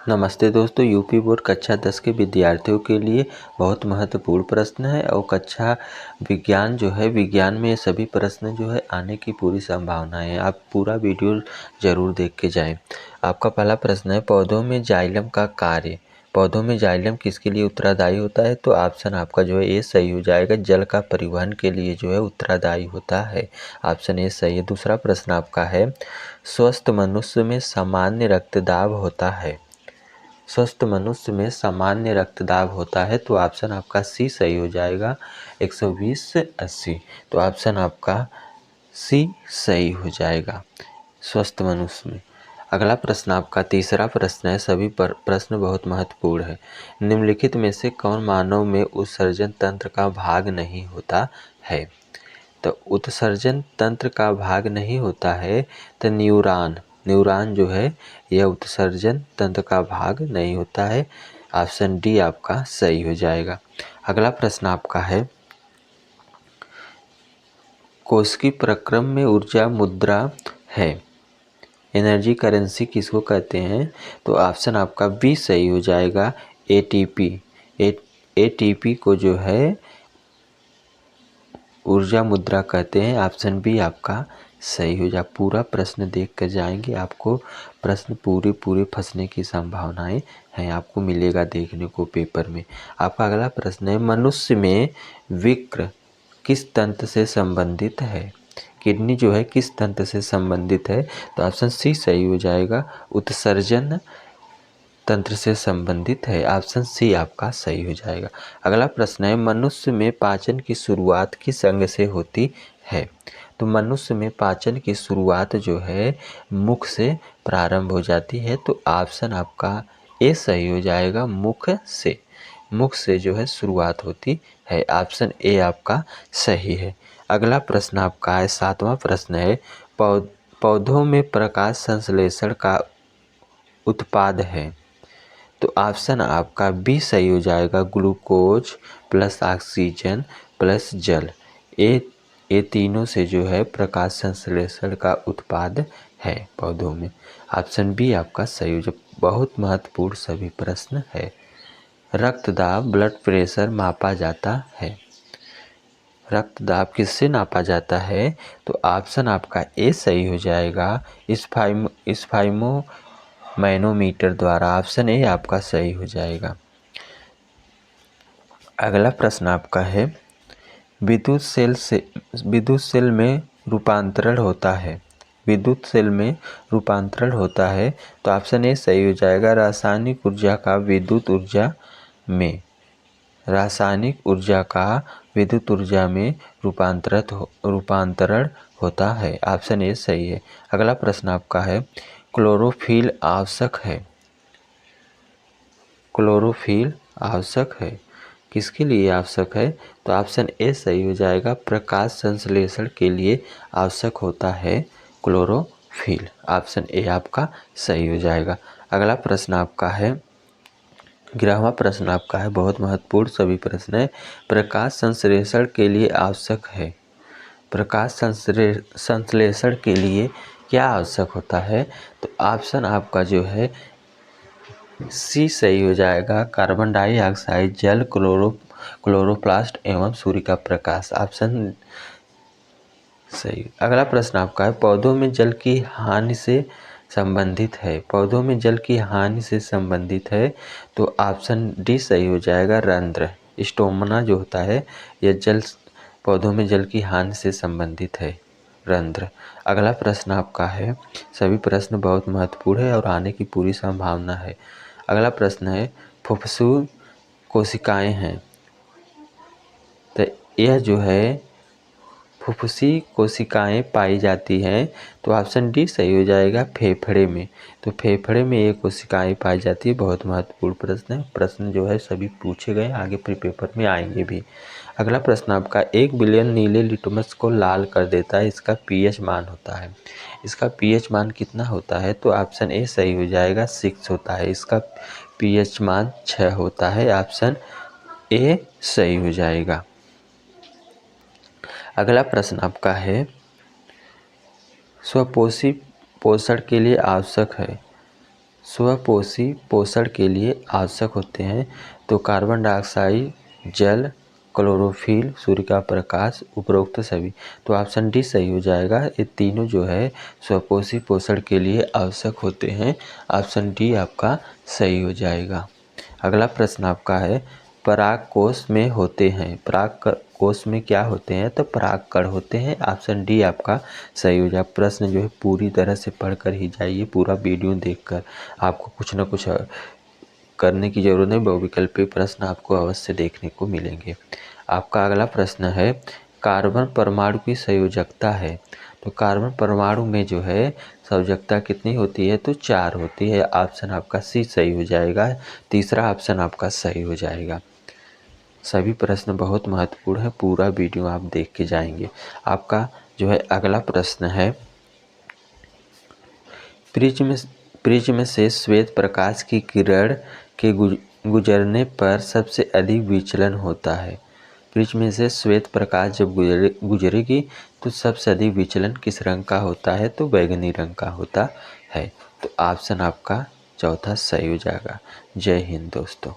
नमस्ते दोस्तों, UP board कक्षा 10 के विद्यार्थियों के लिए बहुत महत्वपूर्ण प्रश्न है और कक्षा विज्ञान में ये सभी प्रश्न आने की पूरी संभावना है। आप पूरा वीडियो ज़रूर देख के जाएं। आपका पहला प्रश्न है, पौधों में जाइलम का कार्य। पौधों में जाइलम किसके लिए उत्तरदायी होता है? तो ऑप्शन आपका ए सही हो जाएगा, जल का परिवहन के लिए उत्तरदायी होता है। ऑप्शन ए सही है। दूसरा प्रश्न आपका है, स्वस्थ मनुष्य में सामान्य रक्तदाब होता है। स्वस्थ मनुष्य में सामान्य रक्तदाब होता है, तो ऑप्शन आपका सी सही हो जाएगा, 120/80। तो ऑप्शन आपका सी सही हो जाएगा स्वस्थ मनुष्य में। अगला प्रश्न आपका तीसरा प्रश्न है, सभी प्रश्न बहुत महत्वपूर्ण है। निम्नलिखित में से कौन मानव में उत्सर्जन तंत्र का भाग नहीं होता है? तो उत्सर्जन तंत्र का भाग नहीं होता है तो न्यूरॉन यह उत्सर्जन तंत्र का भाग नहीं होता है। ऑप्शन डी आपका सही हो जाएगा। अगला प्रश्न आपका है, कोस्की प्रक्रम में ऊर्जा मुद्रा है। एनर्जी करेंसी किसको कहते हैं? तो ऑप्शन आपका बी सही हो जाएगा, एटीपी। एटीपी को ऊर्जा मुद्रा कहते हैं। ऑप्शन बी आपका सही हो जाए। पूरा प्रश्न देख कर जाएंगे, आपको प्रश्न पूरे फंसने की संभावनाएं हैं, आपको मिलेगा देखने को पेपर में। आपका अगला प्रश्न है, मनुष्य में वृक्क किस तंत्र से संबंधित है? किडनी किस तंत्र से संबंधित है? तो ऑप्शन सी सही हो जाएगा, उत्सर्जन तंत्र से संबंधित है। ऑप्शन सी आपका सही हो जाएगा। अगला प्रश्न है, मनुष्य में पाचन की शुरुआत किस अंग से होती है? तो मनुष्य में पाचन की शुरुआत मुख से प्रारंभ हो जाती है। तो ऑप्शन आपका ए सही हो जाएगा, मुख से शुरुआत होती है। ऑप्शन ए आपका सही है। अगला प्रश्न आपका है, सातवां प्रश्न है, पौधों में प्रकाश संश्लेषण का उत्पाद है। तो ऑप्शन आपका बी सही हो जाएगा, ग्लूकोज प्लस ऑक्सीजन प्लस जल। ये तीनों से प्रकाश संश्लेषण का उत्पाद है पौधों में। ऑप्शन बी आपका सही हो जाएगा। बहुत महत्वपूर्ण सभी प्रश्न है। रक्तदाब ब्लड प्रेशर मापा जाता है। रक्तदाब किससे नापा जाता है? तो ऑप्शन आपका ए सही हो जाएगा, स्फाइमो मैनोमीटर द्वारा। ऑप्शन ए आपका सही हो जाएगा। अगला प्रश्न आपका है, विद्युत सेल में रूपांतरण होता है। विद्युत सेल में रूपांतरण होता है, तो ऑप्शन ए सही हो जाएगा, रासायनिक ऊर्जा का विद्युत ऊर्जा में। रासायनिक ऊर्जा का विद्युत ऊर्जा में रूपांतरण होता है। ऑप्शन ए सही है। अगला प्रश्न आपका है, क्लोरोफिल आवश्यक है। क्लोरोफिल आवश्यक है, किसके लिए आवश्यक है? तो ऑप्शन ए सही हो जाएगा, प्रकाश संश्लेषण के लिए आवश्यक होता है क्लोरोफिल। ऑप्शन ए आपका सही हो जाएगा। अगला प्रश्न आपका है, 11वां प्रश्न आपका है, बहुत महत्वपूर्ण सभी प्रश्न है, प्रकाश संश्लेषण के लिए आवश्यक है। प्रकाश संश्लेषण के लिए क्या आवश्यक होता है? तो ऑप्शन आपका सी सही हो जाएगा, कार्बन डाइऑक्साइड, जल, क्लोरोप्लास्ट एवं सूर्य का प्रकाश। ऑप्शन सही। अगला प्रश्न आपका है, पौधों में जल की हानि से संबंधित है। पौधों में जल की हानि से संबंधित है, तो ऑप्शन डी सही हो जाएगा, रंध्र। स्टोमना होता है, यह पौधों में जल की हानि से संबंधित है, रंध्र। अगला प्रश्न आपका है, सभी प्रश्न बहुत महत्वपूर्ण है और आने की पूरी संभावना है। अगला प्रश्न है, फुफ्फुस कोशिकाएं हैं, तो यह फुफ्फुसी कोशिकाएं पाई जाती हैं, तो ऑप्शन डी सही हो जाएगा, फेफड़े में। तो फेफड़े में ये कोशिकाएं पाई जाती है। बहुत महत्वपूर्ण प्रश्न है। प्रश्न सभी पूछे गए, आगे प्री पेपर में आएंगे भी। अगला प्रश्न आपका, 1 बिलियन नीले लिटमस को लाल कर देता है, इसका पीएच मान होता है। इसका पीएच मान कितना होता है? तो ऑप्शन ए सही हो जाएगा, 6 होता है। इसका पीएच मान 6 होता है। ऑप्शन ए सही हो जाएगा। अगला प्रश्न आपका है, स्वपोषी पोषण के लिए आवश्यक है। स्वपोषी पोषण के लिए आवश्यक होते हैं? तो कार्बन डाइऑक्साइड, जल, क्लोरोफिल, सूर्य का प्रकाश, उपरोक्त सभी। तो ऑप्शन डी सही हो जाएगा। ये तीनों जो है स्वपोषी पोषण के लिए आवश्यक होते हैं। ऑप्शन डी आपका सही हो जाएगा। अगला प्रश्न आपका है, पराग कोश में होते हैं। पराग कोश में क्या होते हैं? तो परागकण होते हैं। ऑप्शन डी आपका सही हो जाएगा। प्रश्न जो है पूरी तरह से पढ़कर ही जाइए, पूरा वीडियो देखकर। आपको कुछ ना कुछ करने की जरूरत नहीं, बहुविकल्पीय प्रश्न आपको अवश्य देखने को मिलेंगे। आपका अगला प्रश्न है, कार्बन परमाणु की संयोजकता है। तो कार्बन परमाणु में जो है संयोजकता कितनी होती है? तो 4 होती है। ऑप्शन आपका सी सही हो जाएगा। तीसरा ऑप्शन आपका सही हो जाएगा। सभी प्रश्न बहुत महत्वपूर्ण है, पूरा वीडियो आप देख के जाएंगे। आपका जो है अगला प्रश्न है, प्रिज्म से श्वेत प्रकाश की किरण के गुजरने पर सबसे अधिक विचलन होता है। प्रिज्म से श्वेत प्रकाश जब गुजरेगी तो सबसे अधिक विचलन किस रंग का होता है? तो बैंगनी रंग का होता है। तो ऑप्शन आपका चौथा सही हो जाएगा। जय हिंद दोस्तों।